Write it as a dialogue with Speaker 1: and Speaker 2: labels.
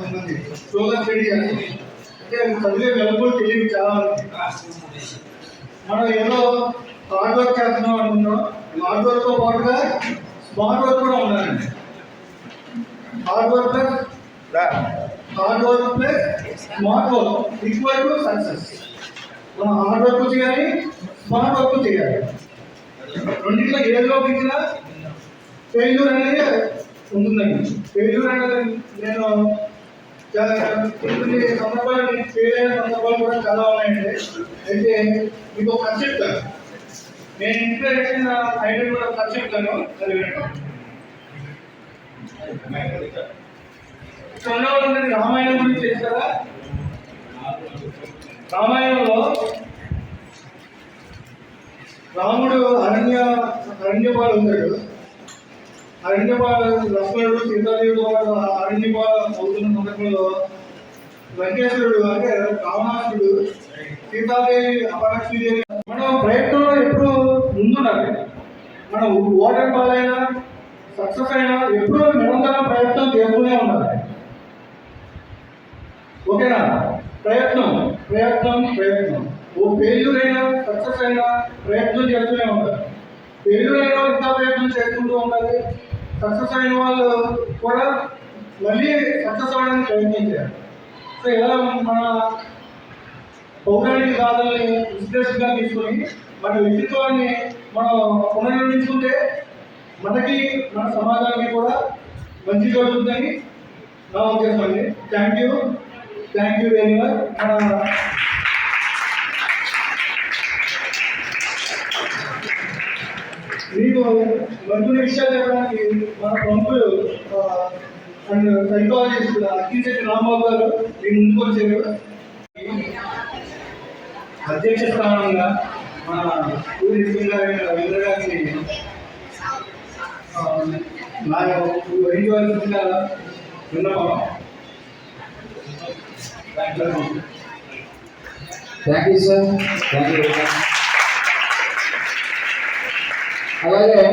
Speaker 1: కొంతమంది slogan ready చేస్తుంది. అంటే చదివే వెలుగులు తెలియదు చాలా మనం ఏదో హార్డ్ వర్క్ చేస్తున్నాం అనుకుంటున్నాం. హార్డ్ వర్క్తో పాటుగా స్మార్ట్ వర్క్ కూడా ఉండాలండి. Hard work plus smart work equal to success. మనం హార్డ్ వర్క్ చేయాలి, స్మార్ట్ వర్క్ చేయాలి. రెండింటిలో ఏదో ఇచ్చినా ఫెయిల్యూర్ అనేది ఉంటుందండి. ఫెయిల్యూర్ అనేది నేను కొన్ని సందర్భాలు ఫెయిల్ అయిన సందర్భాలు కూడా చాలా ఉన్నాయండి. అయితే మీకు ఒక కథ చెప్తాను. నేను ఇన్స్పిరేషన్ ఐడియా కూడా కథ చెప్తాను. అది వినండి. రామాయణం గురించి తెలుస్తారా? రామాయణంలో రాముడు అరణ్యపాలు ఉంటాడు. అరణ్యపాలు లక్ష్మణుడు సీతాదేవుడు అరణ్యపాలు అవుతున్న సందర్భంలో లంకేశ్వరుడు అంటే రావణాసురుడు సీతాదేవి అపలక్ష్మీదేవి మనం ప్రయత్నంలో ఎప్పుడు ముందుండాలి. మనం ఓటమి పాలైనా సక్సెస్ అయినా ఎప్పుడూ నిరంతరం ప్రయత్నం చేస్తూనే ఉండాలి. ఓకేనా? ప్రయత్నం ప్రయత్నం ప్రయత్నం. ఓ ఫెయిల్యూర్ అయినా సక్సెస్ అయినా ప్రయత్నం చేస్తూనే ఉండాలి. ఫెయిల్యూర్ అయిన వాళ్ళు ఇంకా ప్రయత్నం చేసుకుంటూ ఉండాలి. సక్సెస్ అయిన వాళ్ళు కూడా మళ్ళీ సక్సెస్ అవ్వడానికి ప్రయత్నం చేయాలి. సో ఇలా మన పౌరాణిక గాథల్ని ఇన్స్పిరేషన్గా తీసుకొని మన వ్యక్తిత్వాన్ని మనం పునర్నిర్మించుకుంటే మనకి మన సమాజానికి కూడా మంచి జరుగుతుందని నా ఉద్దేశం అండి. Thank you very much. మీకు మరికొన్ని విషయాలు చెప్పడానికి మన ప్రముఖులు అండ్ సైకాలజిస్ట్ అక్కిశెట్టి రాంబాబు గారు మీ ముందుకు వచ్చారు. అధ్యక్ష స్థానంగా మన ఊరి రవీంద్ర గారిని వహించవలసిందిగా విన్నపం.
Speaker 2: Thank you sir. Thank you. అలాగే